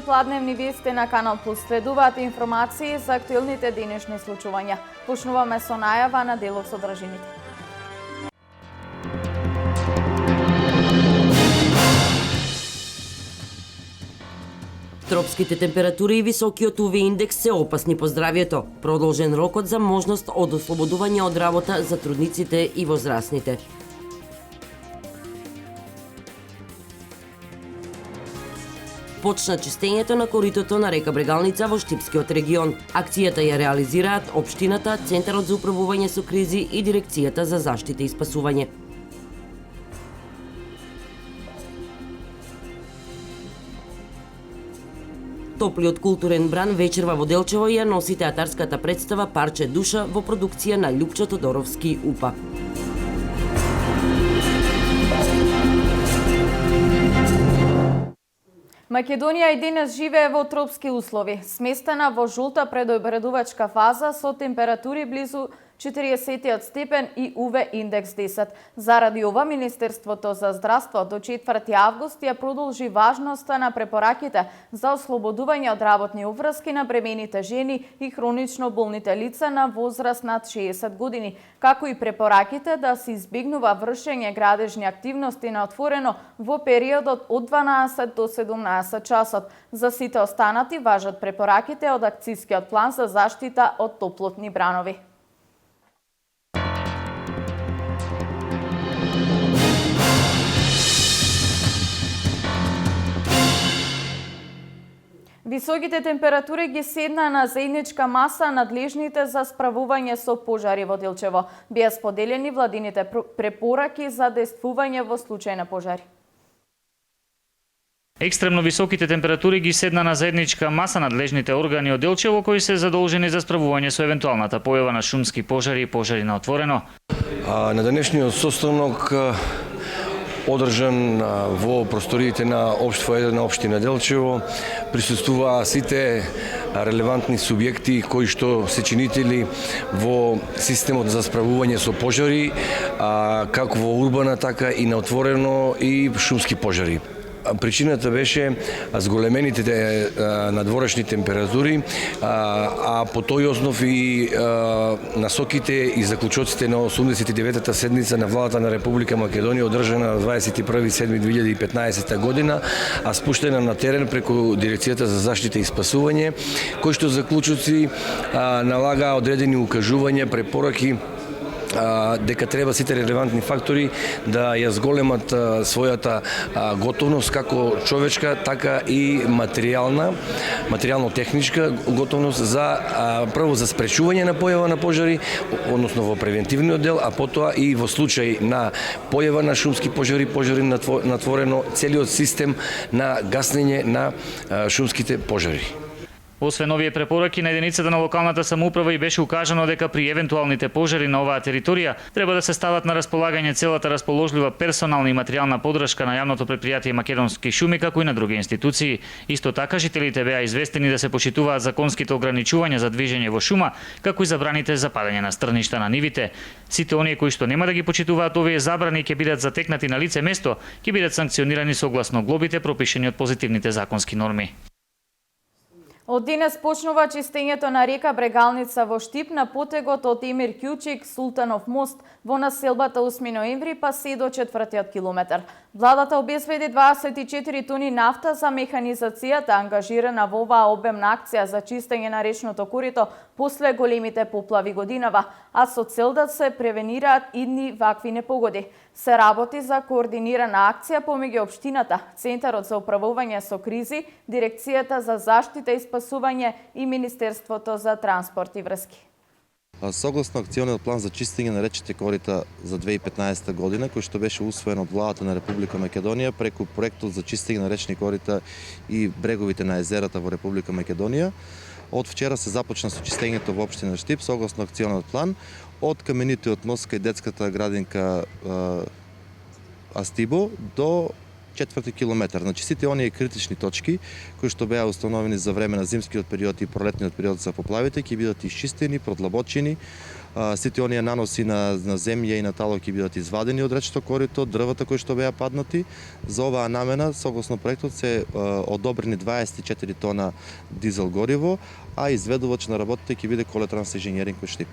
7 пладневни вести на Канал Плюс. Следуваат информации за актуелните денешни случувања. Почнуваме со најава на делот содржините. Тропските температури и високиот УВ индекс се опасни по здравјето. Продолжен рокот за можност од ослободување од работа за трудниците и возрастните. Почна чистењето на коритото на река Брегалница во Штипскиот регион. Акцијата ја реализираат општината, Центарот за управување со кризи и Дирекцијата за заштита и спасување. Топлиот културен бран вечерва во Делчево ја носи театарската представа Парче душа во продукција на Љупчо Тодоровски УПА. Македонија и денес живее во тропски услови, сместена во жолта предобредувачка фаза со температури близу 40 степен и УВ индекс 10. Заради ова, Министерството за здравство до 4 август ја продолжи важноста на препораките за ослободување од работни уврски на бремените жени и хронично болните лица на возраст над 60 години, како и препораките да се избегнува вршење градежни активности на отворено во периодот од 12 до 17 часот. За сите останати важат препораките од акцијскиот план за заштита од топлотни бранови. Високите температури ги седна на заедничка маса надлежните за справување со пожари во Делчево. Беа споделени владините препораки за действување во случај на пожари. Екстремно високите температури ги седна на заедничка маса надлежните органи од Делчево кои се задолжени за справување со евентуалната појава на шумски пожари и пожари на отворено. На денешниот состанок одржан во просториите на на општина Делчево присуствуваа сите релевантни субјекти кои што се чинители во системот за справување со пожари, како во урбана, така и на отворено и шумски пожари. Причината беше зголемените надворешни температури, а по тој основ и насоките и заклучоците на 89-та седница на владата на Република Македонија одржана на 21.7.2015 година, а спуштена на терен преку Дирекцијата за заштита и спасување, кои што заклучоци налагаа одредени укажувања, препораки дека треба сите релевантни фактори да ја зголемат својата готовност како човечка, така и материјално-техничка готовност за прво за спречување на појава на пожари, односно во превентивниот дел, а потоа и во случај на појава на шумски пожари, пожари на отворено, целиот систем на гаснење на шумските пожари. Освен овие препораки на единицата на локалната самоуправа и беше укажано дека при евентуалните пожари на оваа територија треба да се стават на располагање целата расположлива персонална и материјална поддршка на јавното претпријатие Македонски шуми, како и на други институции. Исто така жителите беа известени да се почитуваат законските ограничувања за движење во шума, како и забраните за падење на стрништа на нивите. Сите оние кои што нема да ги почитуваат овие забрани ќе бидат затекнати на лице место, ќе бидат санкционирани согласно глобите пропишени од позитивните законски норми. Од денес почнува чистењето на река Брегалница во Штип на потегот од Емир Кјучик, Султанов мост во населбата 8 ноември па се до 4-тиот километар. Владата обезбеди 24 тони нафта за механизацијата ангажирана во оваа обемна акција за чистење на речното корито после големите поплави годинава, а со цел да се превенираат идни вакви непогоди. Се работи за координирана акција помеѓу општината, Центарот за управување со кризи, Дирекцијата за заштита и спасување и Министерството за транспорт и врски. Согласно акциониот план за чистење на речните корита за 2015 година, кој што беше усвоен од владата на Република Македонија преку проектот за чистење на речни корита и бреговите на езерата во Република Македонија, од вчера се започна со чистењето во општина Штип согласно акциониот план од каменитиот мост кај детската градинка Астибо до четврти километар. Значи сите оние критични точки кои што беа установени за време на зимскиот период и пролетниот период за поплавите ќе бидат исчистени, продлабочени. Сите оние наноси на земја и на тало ќе бидат извадени од речното корито, дрвата кои што беа паднати. За оваа намена, согласно проектот, се одобрени 24 тона дизел гориво, а изведувач на работите ќе биде Коле Транс Инженеринг кој Штип.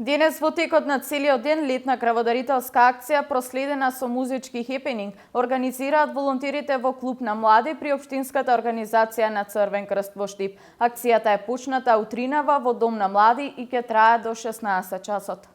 Денес во текот на целиот ден летна крводарителска акција проследена со музички хепенинг организираат волонтерите во клуб на млади при општинската организација на Црвен крст во Штип. Акцијата е почната утринава во Дом на млади и ќе трае до 16 часот.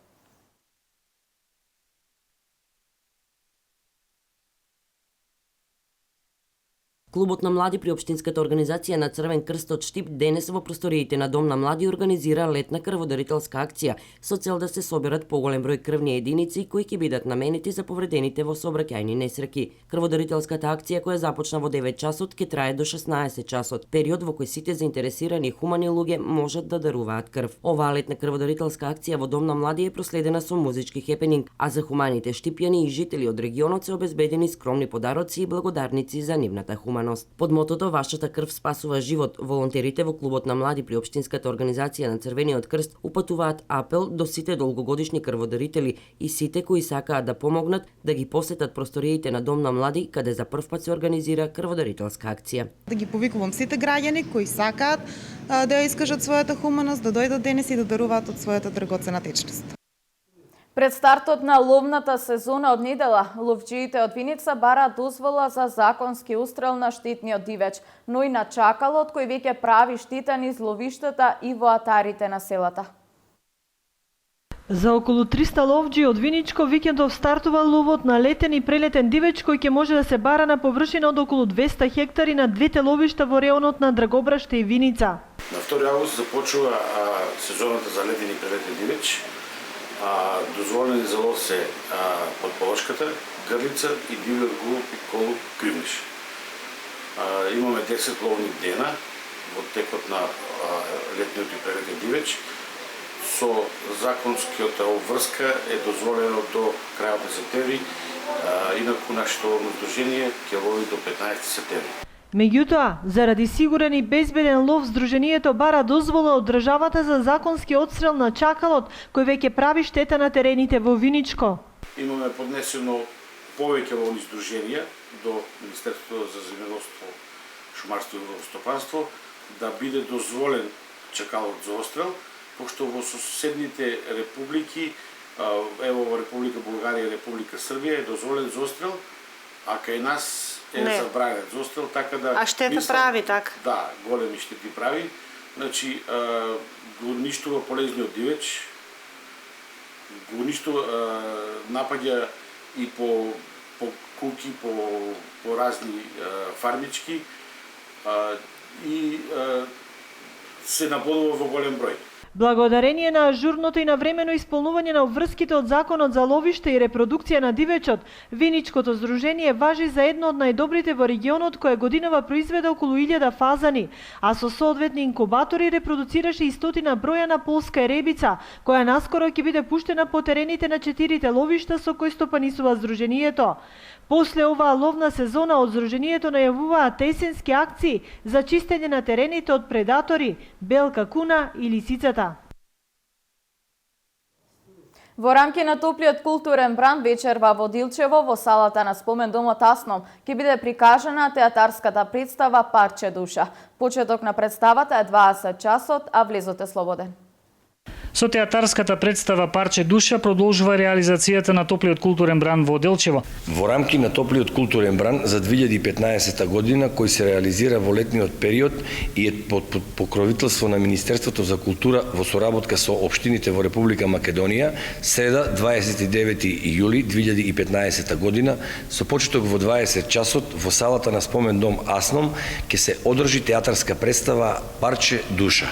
Клубот на млади при општинската организација на Црвен крст од Штип денес во просториите на Дом на млади организира летна крводарителска акција со цел да се соберат поголем број крвни единици кои ќе бидат наменети за повредените во сообраќајни несреќи. Крводарителската акција која започна во 9 часот ќе трае до 16 часот, период во кој сите заинтересирани хумани луѓе можат да даруваат крв. Оваа летна крводарителска акција во Дом на млади е проследена со музички хепенинг, а за хуманите штипјани и жители од регионот се обезбедени скромни подароци и благодарници за нивната хуманост. Под мотото "Вашата крв спасува живот", волонтерите во клубот на млади при општинската организација на Црвениот крст упатуваат апел до сите долгогодишни крводарители и сите кои сакаат да помогнат да ги посетат просториите на Дом на млади каде за прв пат се организира крводарителска акција. Да ги повикувам сите граѓани кои сакаат да ја искажат својата хуманост, да дојдат денес и да даруваат од својата драгоцена течност. Пред стартот на ловната сезона од недела, ловчиите од Виница бараат дозвола за законски устрел на штетниот дивеч, но и на чакалот кој веќе прави штета низ ловиштата и во атарите на селата. За околу 300 ловџи од Виничко викендов стартува ловот на летен и прелетен дивеч кој ќе може да се бара на површина од околу 200 хектари на двете ловишта во реонот на Драгобраште и Виница. На 2 август започува сезоната за летен и прелетен дивеч. Дозволени за лов се подполошката, грлица и дивиот голуб и колуб кривниш. Имаме 10 ловни дена во текот на летниот и прелетен дивеч. Со законскиот обврска е дозволено до крајот на септември, инаку нашето ловно здружение ќе лови до 15 септември. Меѓутоа, заради сигурен и безбеден лов, Сдруженијето бара дозвола од државата за законски одстрел на чакалот, кој веќе прави штета на терените во Виничко. Имаме поднесено повеќе ловни здруженија до Министерството за земјоделство, шумарство и ловостопанство да биде дозволен чакалот за одстрел, пошто во соседните републики, ево во Република Бугарија и Република Србија е дозволен за одстрел, а кај нас е забранет за одстрел, така да... А штета прави, така? Да, големи штети прави. Значи, го уништува полезниот дивеч, го уништува, напаѓа и по куки, по разни фармички и се набодува во голем број. Благодарение на ажурното и навремено исполнување на обврските од Законот за ловиште и репродукција на дивечот, Виничкото здружение важи за едно од најдобрите во регионот кое годинава произведе околу 1000 фазани, а со соодветни инкубатори репродуцираше и 100 броја на полска еребица, која наскоро ќе биде пуштена по терените на 4 ловишта со кои стопанисува здруженијето. После оваа ловна сезона од здруженијето најавуваат есенски акции за чистење на терените од предатори, белка куна и лисицата. Во рамки на топлиот културен бран вечерва во Дилчево во салата на Спомен домот Асном ќе биде прикажана театарската представа Парче душа. Почеток на представата е 20 часот, а влезот е слободен. Со театарската представа Парче душа продолжува реализацијата на топлиот културен бран во Делчево. Во рамки на топлиот културен бран за 2015 година, кој се реализира во летниот период и е под покровителство на Министерството за култура во соработка со општините во Република Македонија, среда 29 јули 2015 година, со почеток во 20 часот во салата на Спомен дом Асном ќе се одржи театарска представа Парче душа.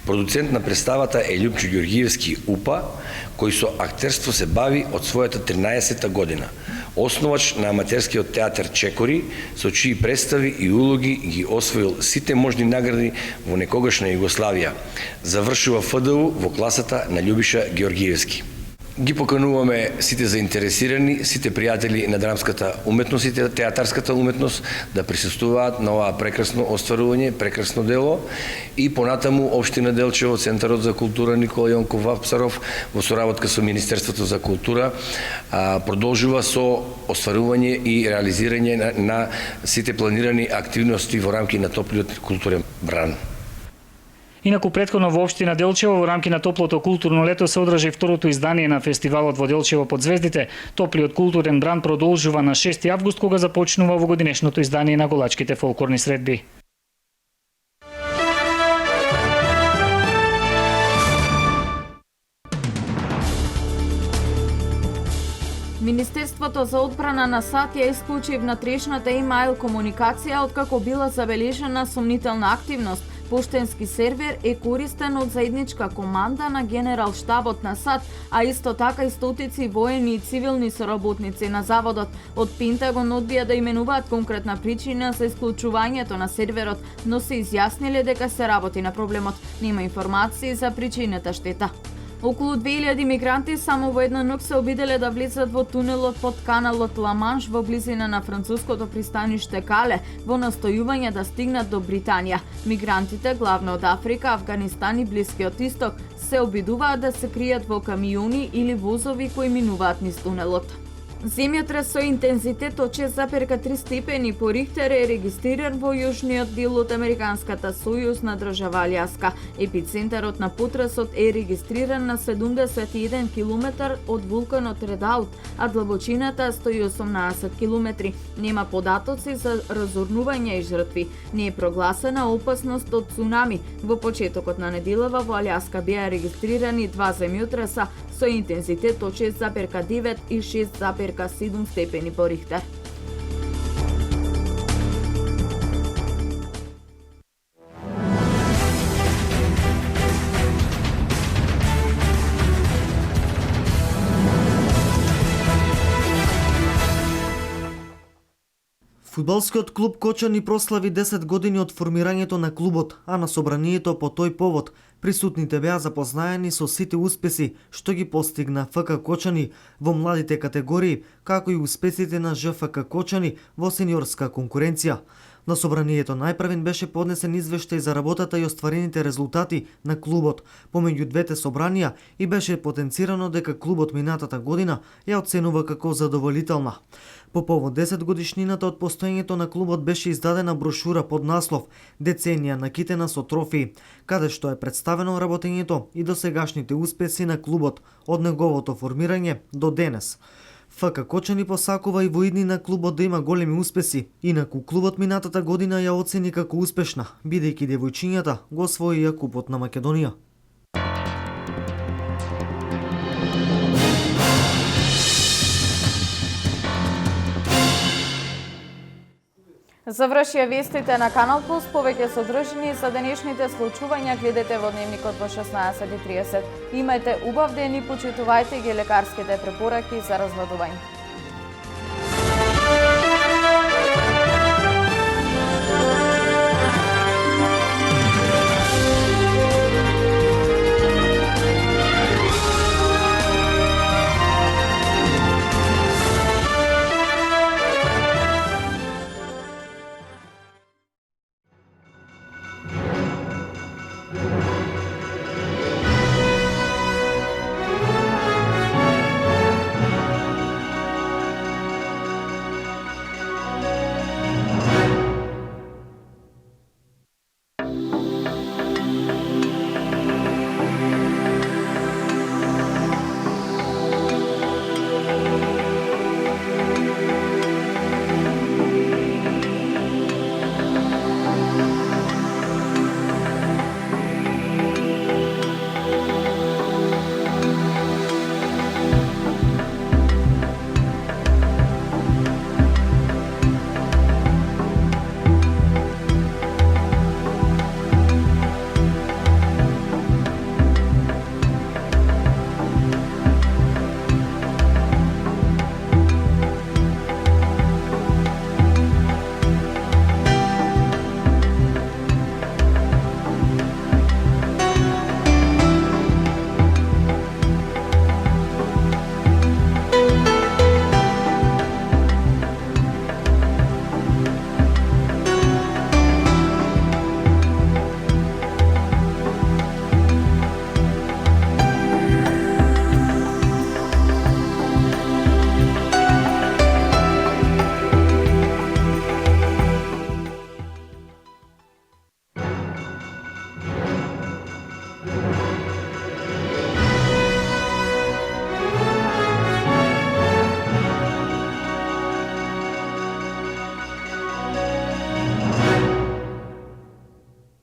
Продуцент на представата е Љупчо Ѓоргиевски УПА, кој со актерство се бави од својата 13-та година. Основач на аматерскиот театар Чекори, со чии представи и улоги ги освоил сите можни награди во некогашна Југославија. Завршува ФДУ во класата на Љубиша Ѓоргиевски. Ги покануваме сите заинтересирани, сите пријатели на драмската уметност и театарската уметност да присуствуваат на оваа прекрасно остварување, прекрасно дело и понатаму Општина Делчево, Центарот за култура Никола Јонков Вапцаров во соработка со Министерството за култура продолжува со остварување и реализирање на сите планирани активности во рамки на топлиот културен бран. Инаку претходно во општина Делчево во рамки на топлото културно лето се одржа и второто издание на фестивалот во Делчево под звездите. Топлиот културен бран продолжува на 6 август кога започнува во годинешното издание на голачките фолклорни средби. Министерството за одбрана на САД ја исклучи внатрешната имејл комуникација откако била забележена сомнителна активност. Поштенски сервер е користен од заедничка команда на генерал штабот на САД, а исто така и стотици воени и цивилни соработници на заводот. Од Пентагон одбија да именуваат конкретна причина за исклучувањето на серверот, но се изјасниле дека се работи на проблемот. Нема информации за причината штета. Околу 2000 мигранти само во една ноќ се обиделе да влезат во тунелот под каналот Ла-Манш во близина на француското пристаниште Кале во настојување да стигнат до Британија. Мигрантите, главно од Африка, Афганистан и Блискиот Исток, се обидуваат да се кријат во камиони или возови кои минуваат низ тунелот. Земјотрес со интензитет од 6,3 степени по Рихтер е регистриран во јужниот дел од американската сојузна држава Алјаска. Епицентарот на потресот е регистриран на 71 км од вулканот Редаут, а длабочината 118 км. Нема податоци за разорнување и жртви. Не е прогласена опасност од цунами. Во почетокот на неделава во Алјаска беа регистрирани 2 земјотреса со интензитет од 6,9 и 6,7 степени по Рихтер. Фудбалскиот клуб Кочани прослави 10 години од формирањето на клубот, а на собранието по тој повод присутните беа запознаени со сите успеси што ги постигна ФК Кочани во младите категории, како и успесите на ЖФК Кочани во сениорска конкуренција. На собранието најпрвен беше поднесен извештај за работата и остварените резултати на клубот помеѓу двете собранија и беше потенцирано дека клубот минатата година ја оценува како задоволителна. По повод 10 годишнината од постоењето на клубот беше издадена брошура под наслов "Деценија накитена со трофеи", каде што е представено работењето и досегашните успеси на клубот од неговото формирање до денес. ФК Кочани посакува и во иднина клубот да има големи успеси, инаку клубот минатата година ја оцени како успешна, бидејќи девојчињата го освоија Купот на Македонија. Завршија вестите на Канал Плюс. Повеќе содржини за денешните случувања гледате во дневникот во 16:30. Имајте убав ден и почитувајте ги лекарските препораки за разладување.